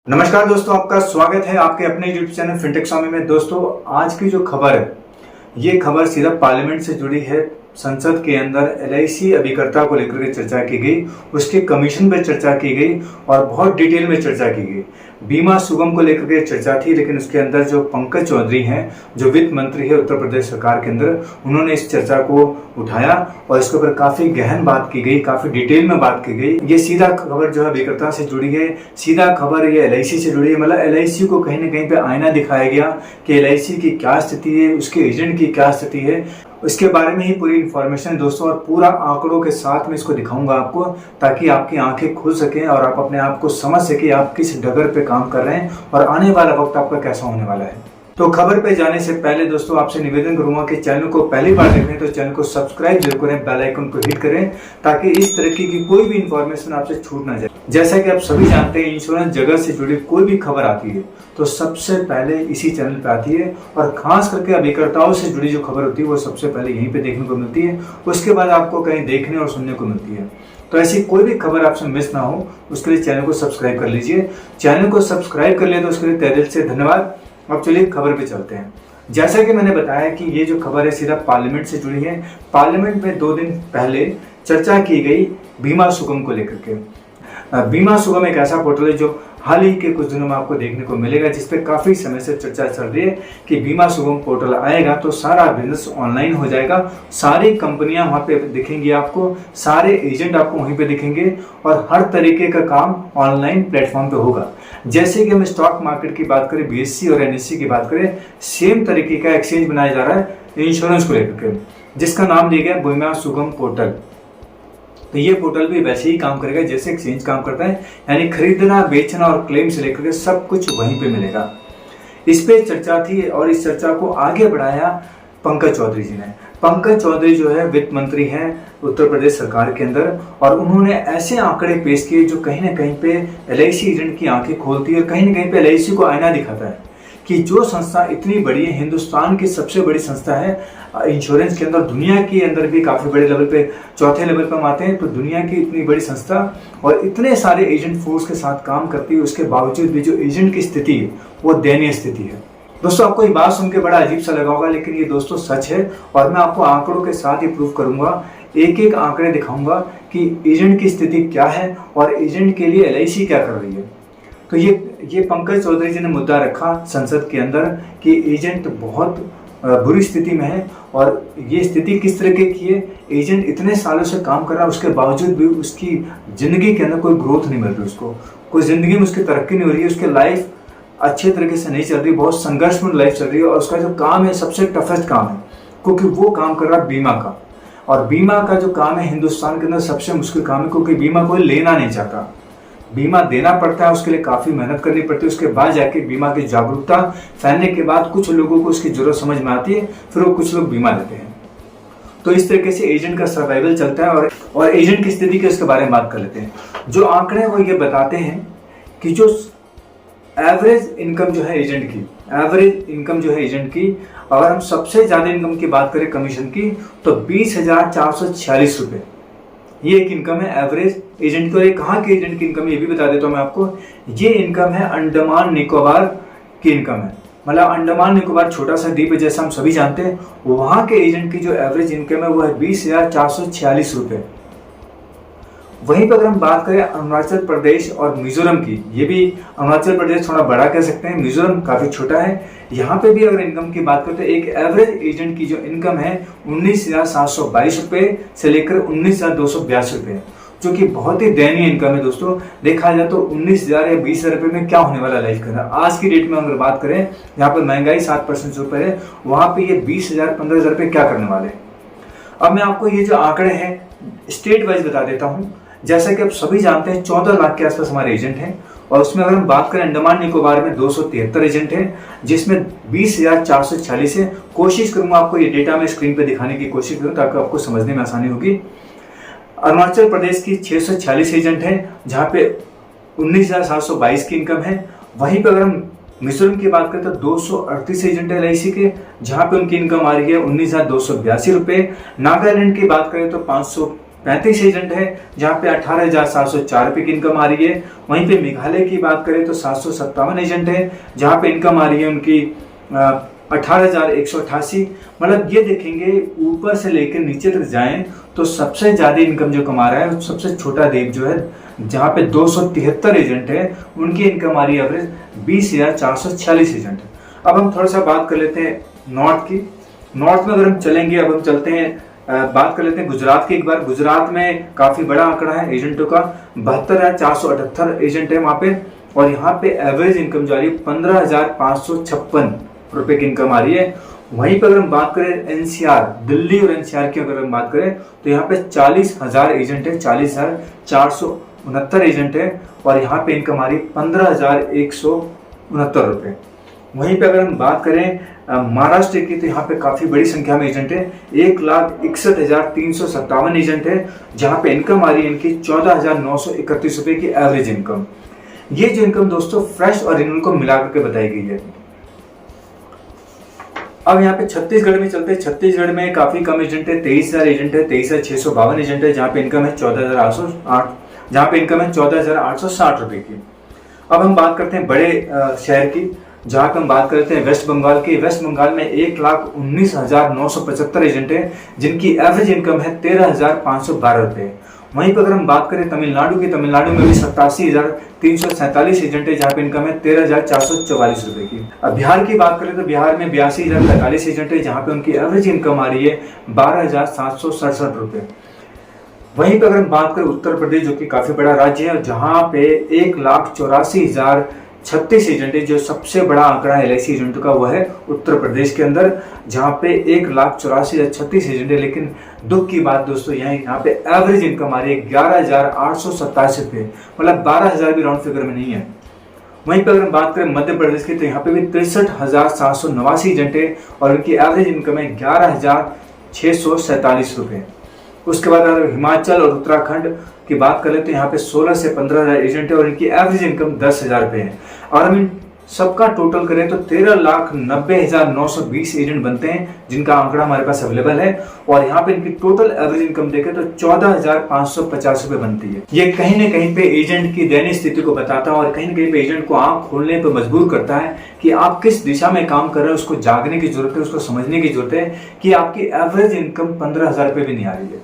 नमस्कार दोस्तों, आपका स्वागत है आपके अपने यूट्यूब चैनल फिनटेक स्वामी में। दोस्तों, आज की जो खबर है ये खबर सीधा पार्लियामेंट से जुड़ी है। संसद के अंदर एलआईसी अभिकर्ता को लेकर के चर्चा की गई, उसके कमीशन पर चर्चा की गई और बहुत डिटेल में चर्चा की गई। बीमा सुगम को लेकर के चर्चा थी, लेकिन उसके अंदर जो पंकज चौधरी हैं, जो वित्त मंत्री है उत्तर प्रदेश सरकार के अंदर, उन्होंने इस चर्चा को उठाया और इसके ऊपर काफी गहन बात की गई, काफी डिटेल में बात की गई। ये सीधा खबर जो है अभिकर्ता से जुड़ी है, सीधा खबर ये एलआईसी से जुड़ी है। मतलब एलआईसी को कहीं ना कहीं पे आईना दिखाया गया कि एलआईसी की क्या स्थिति है, उसके एजेंट की क्या स्थिति है, उसके बारे में ही पूरी इन्फॉर्मेशन है दोस्तों। और पूरा आंकड़ों के साथ में इसको दिखाऊंगा आपको, ताकि आपकी आंखें खुल सकें और आप अपने आप को समझ सके आप किस डगर पे काम कर रहे हैं और आने वाला वक्त आपका कैसा होने वाला है। तो खबर पे जाने से पहले दोस्तों आपसे निवेदन करूंगा कि चैनल को पहली बार देख रहे हैं तो चैनल को सब्सक्राइब जरूर करें, बेल आइकन को हिट करें, ताकि इस तरीके की कोई भी इंफॉर्मेशन आपसे छूट ना जाए। जैसा कि आप सभी जानते हैं, इंश्योरेंस जगत से जुड़ी कोई भी खबर आती है तो सबसे पहले इसी चैनल पे आती है, और खास करके अभिकर्ताओं से जुड़ी जो खबर होती है वो सबसे पहले यहीं पे देखने को मिलती है। उसके बाद आपको कहीं देखने और सुनने को मिलती है। तो ऐसी कोई भी खबर आपसे मिस ना हो, उसके लिए चैनल को सब्सक्राइब कर लीजिए। चैनल को सब्सक्राइब कर लिया तो उसके लिए तहे दिल से धन्यवाद। अब चलिए खबर पे चलते हैं। जैसा कि मैंने बताया कि ये जो खबर है सीधा पार्लियामेंट से जुड़ी है। पार्लियामेंट में 2 दिन पहले चर्चा की गई बीमा सुगम को लेकर के। बीमा सुगम एक ऐसा पोर्टल है जो हाल ही के कुछ दिनों में आपको देखने को मिलेगा, जिसपे काफी समय से चर्चा चल रही है कि बीमा सुगम पोर्टल आएगा तो सारा बिजनेस ऑनलाइन हो जाएगा, सारी कंपनियां वहां पे दिखेंगी आपको, सारे एजेंट आपको वहीं पे दिखेंगे और हर तरीके का काम ऑनलाइन प्लेटफॉर्म पे होगा। जैसे कि हम स्टॉक मार्केट की बात करें, बीएससी और एनएससी की बात करें, सेम तरीके का एक्सचेंज बनाया जा रहा है इंश्योरेंस को लेकर के, जिसका नाम दिया गया बीमा सुगम पोर्टल। तो ये पोर्टल भी वैसे ही काम करेगा जैसे एक्सचेंज काम करता है, यानी खरीदना, बेचना और क्लेम से लेकर के सब कुछ वहीं पे मिलेगा। इस पे चर्चा थी और इस चर्चा को आगे बढ़ाया पंकज चौधरी जी ने। पंकज चौधरी जो है वित्त मंत्री हैं उत्तर प्रदेश सरकार के अंदर, और उन्होंने ऐसे आंकड़े पेश किए जो कहीं ना कहीं पे एलआईसी एजेंट की आंखें खोलती है और कहीं ना कहीं पे एलआईसी को आईना दिखाता है कि जो संस्था इतनी बड़ी है, हिंदुस्तान की सबसे बड़ी संस्था है इंश्योरेंस के अंदर, दुनिया के अंदर भी काफी बड़े लेवल पे, चौथे लेवल पे हम आते हैं, तो दुनिया की इतनी बड़ी संस्था और इतने सारे एजेंट फोर्स के साथ काम करती है, उसके बावजूद भी जो एजेंट की स्थिति है वो दयनीय स्थिति है। दोस्तों, आपको ये बात सुन के बड़ा अजीब सा लगा होगा, लेकिन ये दोस्तों सच है और मैं आपको आंकड़ों के साथ ही प्रूव करूंगा। एक एक आंकड़े दिखाऊंगा कि एजेंट की स्थिति क्या है और एजेंट के लिए एलआईसी क्या कर रही है। तो ये पंकज चौधरी जी ने मुद्दा रखा संसद के अंदर कि एजेंट बहुत बुरी स्थिति में है, और ये स्थिति किस तरीके की है। एजेंट इतने सालों से काम कर रहा है, उसके बावजूद भी उसकी जिंदगी के अंदर कोई ग्रोथ नहीं मिल रही, उसको कोई जिंदगी में उसकी तरक्की नहीं हो रही है, उसकी लाइफ अच्छे तरीके से नहीं चल रही, बहुत संघर्षपूर्ण लाइफ चल रही है। और उसका जो काम है सबसे टफेस्ट काम है, क्योंकि वो काम कर रहा है बीमा का, और बीमा का जो काम है हिंदुस्तान के अंदर सबसे मुश्किल काम है, क्योंकि बीमा कोई लेना नहीं चाहता, बीमा देना पड़ता है, उसके लिए काफी मेहनत करनी पड़ती है। उसके बाद जाके बीमा की जागरूकता फैलने के बाद कुछ लोगों को उसकी जरूरत समझ में आती है, फिर वो कुछ लोग बीमा लेते हैं। तो इस तरीके से एजेंट का सर्वाइवल चलता है। और एजेंट की स्थिति के उसके बारे में बात कर लेते हैं। जो आंकड़े वो ये बताते हैं कि जो एवरेज इनकम जो है एजेंट की, एवरेज इनकम जो है एजेंट की, अगर हम सबसे ज्यादा इनकम की बात करें कमीशन की, तो 20,446 रुपए ये एक इनकम है एवरेज एजेंट की। और ये कहाँ की एजेंट की इनकम है ये भी बता देता हूँ मैं आपको। ये इनकम है अंडमान निकोबार की इनकम है। मतलब अंडमान निकोबार छोटा सा द्वीप है जैसा हम सभी जानते हैं, वहां के एजेंट की जो एवरेज इनकम है वो है 20,446 रुपए। वहीं पर अगर हम बात करें अरुणाचल प्रदेश और मिजोरम की, ये भी अरुणाचल प्रदेश थोड़ा बड़ा कह सकते हैं, मिजोरम काफी छोटा है। यहाँ पे भी अगर इनकम की बात करें तो एक एवरेज एजेंट की जो इनकम है 19,722 रुपए से लेकर 19,282 रुपए, जो कि बहुत ही दयनीय इनकम है दोस्तों। देखा जाए तो 19,000 या 20,000 रुपए में क्या होने वाला लाइफ का। आज की डेट में अगर बात करें, यहाँ पर महंगाई 7% से ऊपर है, वहां पे ये 20,000 15,000 रुपए क्या करने वाले। अब मैं आपको ये जो आंकड़े हैं स्टेट वाइज बता देता हूँ। जैसा कि आप सभी जानते हैं 14 लाख के आसपास हमारे एजेंट हैं, और उसमें अगर हम बात करें अंडमान निकोबार में 273 एजेंट हैं, जिसमें 20,446 है। कोशिश करूंगा आपको ये डेटा मैं स्क्रीन पे दिखाने की कोशिश करूं ताकि आपको समझने में आसानी होगी। अरुणाचल प्रदेश की 646 एजेंट हैं, जहां पे 19,722 की इनकम है। वहीं पर अगर हम मिजोरम की बात करें तो 238 एजेंट है एलआईसी के, जहां पे उनकी इनकम आ रही है 19,282 रुपए। नागालैंड की बात करें तो 35 एजेंट है जहाँ पे 18,704 रुपये की इनकम आ रही है। वहीं पे मेघालय की बात करें तो 757 एजेंट है जहाँ पे इनकम आ रही है उनकी 18,188। मतलब ये देखेंगे ऊपर से लेकर नीचे तक जाएं तो सबसे ज्यादा इनकम जो कमा रहा है सबसे छोटा द्वीप जो है जहाँ पे 273 एजेंट है उनकी इनकम आ रही है एवरेज 20,446 एजेंट है। अब हम थोड़ा सा बात कर लेते हैं नॉर्थ की। नॉर्थ में अगर हम चलेंगे, अब हम चलते हैं बात कर लेते हैं गुजरात की एक बार। गुजरात में काफी बड़ा आंकड़ा है एजेंटों का, 72,478 एजेंट है वहां पे, और यहाँ पे एवरेज इनकम जो आ रही है 15,556 रुपए की इनकम आ रही है। वहीं पर अगर हम बात करें एनसीआर, दिल्ली और एनसीआर की अगर हम बात करें तो यहाँ पे 40,000 एजेंट है, 40,469 एजेंट है, और यहाँ पे इनकम आ रही है 15,169 रुपए। वहीं पे अगर हम बात करें महाराष्ट्र की तो यहाँ पे काफी बड़ी संख्या में एजेंट है, 1,61,357 एजेंट है जहाँ पे इनकम आ रही है इनकी 14,931 रुपए की एवरेज इनकम। ये जो इनकम दोस्तों फ्रेश और रिन्यूअल को मिलाकर के बताई गई है। अब यहाँ पे छत्तीसगढ़ में चलते हैं। छत्तीसगढ़ में काफी कम एजेंट है, 23,000 एजेंट है, 23,652 एजेंट है जहाँ पे इनकम है 14,808, जहाँ पे इनकम है 14,860 रुपए की। अब हम बात करते हैं बड़े शहर की, जहाँ पे हम बात करते हैं वेस्ट बंगाल की। वेस्ट बंगाल में 1,19,975 एजेंट है जिनकी एवरेज इनकम है 13,512 रुपए। वहीं पर अगर हम बात करें तमिलनाडु की, तमिलनाडु में भी 87,347 एजेंट है जहाँ पे इनकम है 13,444 रुपए की। अब बिहार की बात करें तो बिहार में 82,045 एजेंट है जहाँ पे उनकी एवरेज इनकम आ रही है 12,767 रुपए। वहीं पर अगर हम बात करें उत्तर प्रदेश, जो कि काफी बड़ा राज्य है, जहाँ पे 1,84,036 एजेंट है, जो सबसे बड़ा आंकड़ा है LIC एजेंटों का, वह है उत्तर प्रदेश के अंदर जहाँ पे 1,84,036 एजेंट है। लेकिन दुख की बात दोस्तों यहाँ पे एवरेज इनकम आ रही है 11,827 रुपये, मतलब 12,000 भी राउंड फिगर में नहीं है। वहीं पर अगर हम बात करें मध्य प्रदेश की तो यहाँ पे भी 63,789 एजेंट है और उनकी एवरेज इनकम है 11,647 रुपये। उसके बाद अगर हिमाचल और उत्तराखंड की बात करें तो यहाँ पे 16 से 15,000 एजेंट है और इनकी एवरेज इनकम 10,000 रुपये है। और हम इन सबका टोटल करें तो 13,90,920 एजेंट बनते हैं जिनका आंकड़ा हमारे पास अवेलेबल है, और यहाँ पे इनकी टोटल एवरेज इनकम देखें तो 14,550 रुपये बनती है। ये कहीं ना कहीं पे एजेंट की दयनीय स्थिति को बताता है और कहीं ना कहीं पे एजेंट को आंख खोलने पर मजबूर करता है कि आप किस दिशा में काम कर रहे हैं, उसको जागने की जरूरत है, उसको समझने की जरूरत है कि आपकी एवरेज इनकम 15,000 रुपये भी नहीं आ रही है।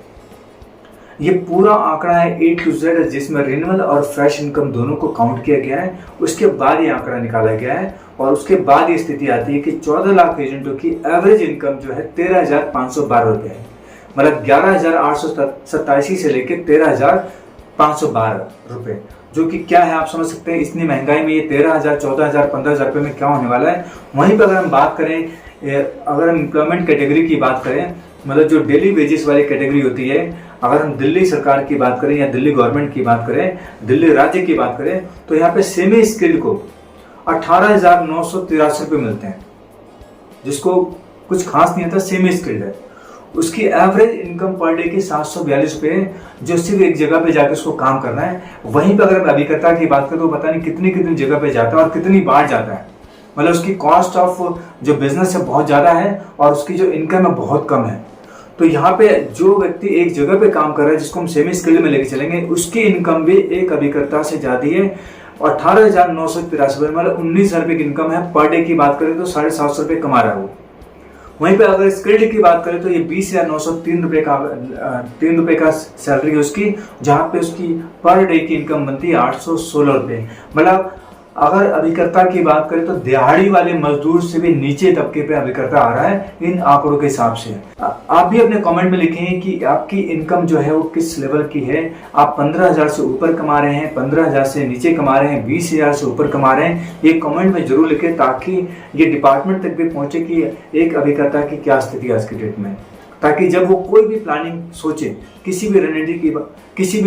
ये पूरा आंकड़ा है A to Z जिसमें रिन्यूअल और फ्रेश इनकम दोनों को काउंट किया गया है। उसके बाद ये आंकड़ा निकाला गया है और उसके बाद ये स्थिति आती है कि 14 लाख एजेंटों की एवरेज इनकम जो है 13,512 रुपये है, मतलब 11,887 से लेकर 13,512 रुपये, जो कि क्या है आप समझ सकते हैं। इतनी महंगाई में ये 13,000, 14,000, 15,000 रुपये में क्या होने वाला है। वहीं पर अगर हम बात करें, अगर हम एम्प्लॉयमेंट कैटेगरी की बात करें, मतलब जो डेली वेजेस वाली कैटेगरी होती है, अगर हम दिल्ली सरकार की बात करें या दिल्ली गवर्नमेंट की बात करें, दिल्ली राज्य की बात करें, तो यहाँ पे सेमी स्किल्ड को 18,983 रुपये मिलते हैं, जिसको कुछ खास नहीं आता, सेमी स्किल्ड है। उसकी एवरेज इनकम पर डे की 742 रुपये, जो सिर्फ एक जगह पे जाकर उसको काम करना है। वहीं पर अगर हम अभिकर्ता की बात करें तो पता नहीं कितनी कितनी जगह पे जाता है और कितनी बार जाता है, मतलब उसकी कॉस्ट ऑफ जो बिजनेस है बहुत ज़्यादा है और उसकी जो इनकम है बहुत कम है। तो यहाँ पे जो व्यक्ति एक जगह पे काम कर रहा है, जिसको हम सेमी स्किल्ड में लेके चलेंगे, उसकी इनकम भी एक अभिकर्ता से ज़्यादा है। 18,983 रुपये, मतलब 19,000 रुपये की इनकम है। पर डे की बात करें तो 750 रुपये कमा रहा है वो। वहीं पे अगर स्किल्ड की बात करें तो ये 20,903 रुपये का 3 रुपये का सैलरी है उसकी, जहाँ पे उसकी पर डे की इनकम बनती है 816 रुपये। मतलब अगर अभिकर्ता की बात करें तो दिहाड़ी वाले मजदूर से भी नीचे तबके पे अभिकर्ता आ रहा है इन आंकड़ों के हिसाब से। आप भी अपने कमेंट में लिखें कि आपकी इनकम जो है वो किस लेवल की है। आप 15,000 से ऊपर कमा रहे हैं, 15,000 से नीचे कमा रहे हैं, 20,000 से ऊपर कमा रहे हैं, ये कमेंट में जरूर लिखें ताकि ये डिपार्टमेंट तक भी पहुंचे कि एक अभिकर्ता की क्या स्थिति है आज की डेट में, ताकि जब वो कोई भी प्लानिंग सोचे, किसी भी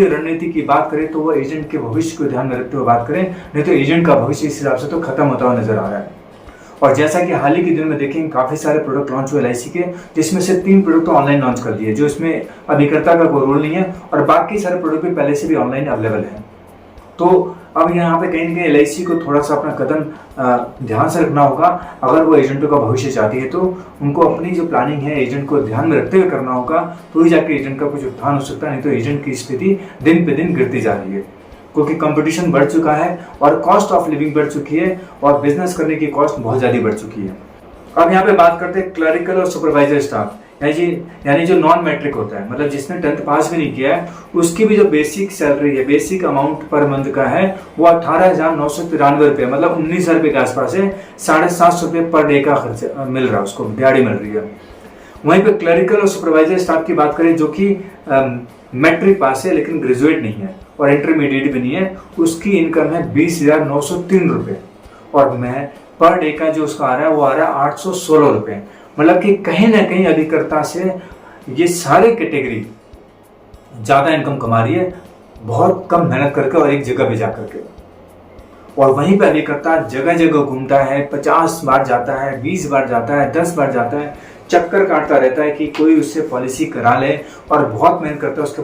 रणनीति की बात करें तो वो एजेंट के भविष्य को ध्यान में रखते हुए बात करें, नहीं तो एजेंट का भविष्य इस हिसाब से तो खत्म होता हुआ नजर आ रहा है। और जैसा कि हाल ही के दिन में देखेंगे काफी सारे प्रोडक्ट लॉन्च हुए LIC के, जिसमें से 3 प्रोडक्ट तो ऑनलाइन लॉन्च कर दिए, जो इसमें अभिकर्ता का कोई रोल नहीं है, और बाकी सारे प्रोडक्ट भी पहले से भी ऑनलाइन अवेलेबल है। तो अब यहाँ पे कहीं ना कहीं LIC को थोड़ा सा अपना कदम ध्यान से रखना होगा। अगर वो एजेंटों का भविष्य चाहती है तो उनको अपनी जो प्लानिंग है एजेंट को ध्यान में रखते हुए करना होगा, तो ही जाके एजेंट का कुछ उत्थान हो सकता है। नहीं तो एजेंट की स्थिति दिन पे दिन गिरती जा रही है, क्योंकि कंपटीशन बढ़ चुका है और कॉस्ट ऑफ लिविंग बढ़ चुकी है और बिजनेस करने की कॉस्ट बहुत ज़्यादा बढ़ चुकी है। अब यहाँ पे बात करते हैं क्लरिकल और सुपरवाइजर स्टाफ, यानी जो नॉन मैट्रिक होता है, मतलब जिसने 10th पास भी नहीं किया है, उसकी भी जो बेसिक सैलरी है, बेसिक अमाउंट पर मंथ का है वो 18,993 रुपये, मतलब 19,000 रुपये के आसपास है। 750 रुपये पर डे का खर्च मिल रहा है, उसको दिहाड़ी मिल रही है। वहीं पे क्लरिकल और सुपरवाइजर स्टाफ की बात करें जो कि मैट्रिक पास है लेकिन ग्रेजुएट नहीं है और इंटरमीडिएट भी नहीं है, उसकी इनकम है 20,903 रुपये और मैं पर डे का जो उसका आ रहा है वो आ रहा है 816 रुपये। मतलब कि कहीं ना कहीं अभिकर्ता से ये सारे कैटेगरी ज़्यादा इनकम कमा रही है, बहुत कम मेहनत करके और एक जगह पे जा करके। और वहीं पे अभिकर्ता जगह जगह घूमता है, 50 बार जाता है, 20 बार जाता है, 10 बार जाता है, चक्कर काटता रहता है कि कोई उससे पॉलिसी करा ले और बहुत मेहनत करता है। उसके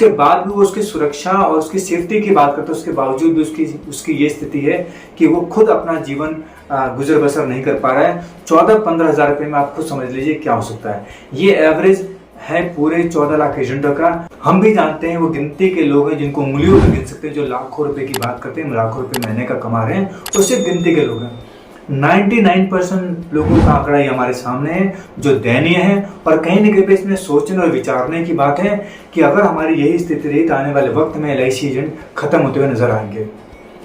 बाद भी वो उसकी सुरक्षा और उसकी सेफ्टी की बात करता है, उसके बावजूद भी उसकी ये स्थिति है कि वो खुद अपना जीवन गुजर बसर नहीं कर पा रहा है। 14-15 हज़ार रुपये में आप खुद समझ लीजिए क्या हो सकता है। ये एवरेज है पूरे 14 लाख एजेंटों का। हम भी जानते हैं वो गिनती के लोग हैं जिनको उंगलियों में गिन सकते हैं, जो लाखों रुपए की बात करते हैं, लाखों रुपए महीने का कमा रहे हैं, वो सिर्फ गिनती के लोग हैं। 99% लोगों का आंकड़ा ही हमारे सामने है जो दयनीय है। और कहीं न कहीं इसमें सोचने और विचारने की बात है कि अगर हमारी यही स्थिति रही तो आने वाले वक्त में LIC एजेंट खत्म होते हुए नजर आएंगे।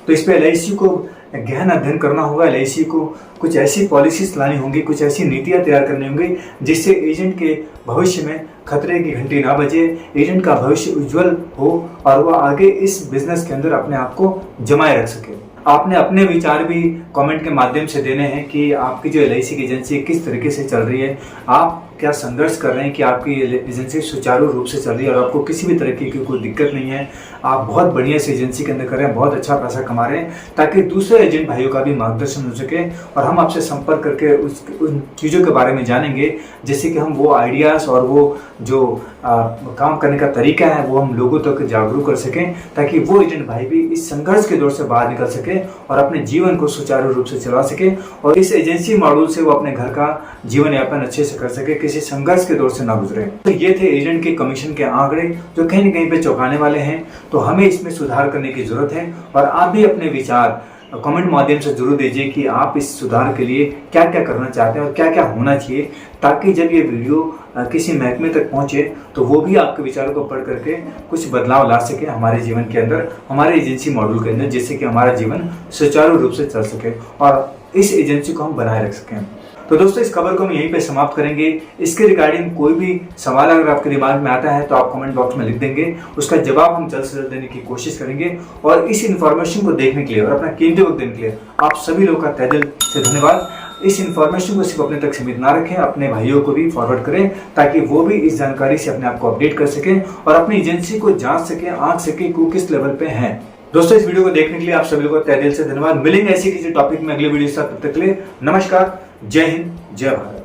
तो इस पर LIC को गहन अध्ययन करना होगा। LIC को कुछ ऐसी पॉलिसीज लानी होंगी, कुछ ऐसी नीतियां तैयार करनी होंगी जिससे एजेंट के भविष्य में खतरे की घंटी ना बजे, एजेंट का भविष्य उज्जवल हो और वह आगे इस बिजनेस के अंदर अपने आप को जमाए रख सके। आपने अपने विचार भी कमेंट के माध्यम से देने हैं कि आपकी जो LIC की एजेंसी किस तरीके से चल रही है, आप क्या संघर्ष कर रहे हैं कि आपकी एजेंसी सुचारू रूप से चल रही है और आपको किसी भी तरीके की कोई दिक्कत नहीं है, आप बहुत बढ़िया से एजेंसी के अंदर कर रहे हैं, बहुत अच्छा पैसा कमा रहे हैं, ताकि दूसरे एजेंट भाइयों का भी मार्गदर्शन हो सके और हम आपसे संपर्क करके उन चीज़ों के बारे में जानेंगे जिससे कि हम वो आइडियाज़ और वो जो काम करने का तरीका है वो हम लोगों तक जागरूक कर सकें, ताकि वो एजेंट भाई भी इस संघर्ष के दौर से बाहर निकल सके और अपने जीवन को सुचारू रूप से चला सके और इस एजेंसी मॉडल से वो अपने घर का जीवन यापन अच्छे से कर सके, किसी संघर्ष के दौर से ना गुजरे। तो ये थे एजेंट के कमीशन के आंकड़े जो कहीं न कहीं पे चौंकाने वाले हैं। तो हमें इसमें सुधार करने की जरूरत है और आप भी अपने विचार कमेंट माध्यम से जरूर दीजिए कि आप इस सुधार के लिए क्या क्या करना चाहते हैं और क्या क्या होना चाहिए, ताकि जब ये वीडियो किसी महकमे तक पहुंचे तो वो भी आपके विचारों को पढ़ करके कुछ बदलाव ला सके हमारे जीवन के अंदर, हमारे एजेंसी मॉडल के अंदर, जिससे कि हमारा जीवन सुचारू रूप से चल सके और इस एजेंसी को हम बनाए रख सकें। तो दोस्तों इस खबर को हम यहीं पे समाप्त करेंगे। इसके रिगार्डिंग कोई भी सवाल अगर आपके दिमाग में आता है तो आप कमेंट बॉक्स में लिख देंगे, उसका जवाब हम जल्द से जल्द देने की कोशिश करेंगे। और इस इन्फॉर्मेशन को देखने के लिए और अपना कीमती वक्त देने के लिए आप सभी लोगों का तहे दिल से धन्यवाद। इस इन्फॉर्मेशन को सिर्फ अपने तक सीमित ना रखें, अपने भाइयों को भी फॉरवर्ड करें ताकि वो भी इस जानकारी से अपने आप को अपडेट कर सकें और अपनी एजेंसी को जांच सकें, आंक सकें कि किस लेवल पे हैं। दोस्तों इस वीडियो को देखने के लिए आप सभी लोगों को तहे दिल से धन्यवाद। मिलेंगे ऐसी किसी टॉपिक में अगले वीडियो के साथ, तब तक के लिए नमस्कार, जय हिंद, जय भारत।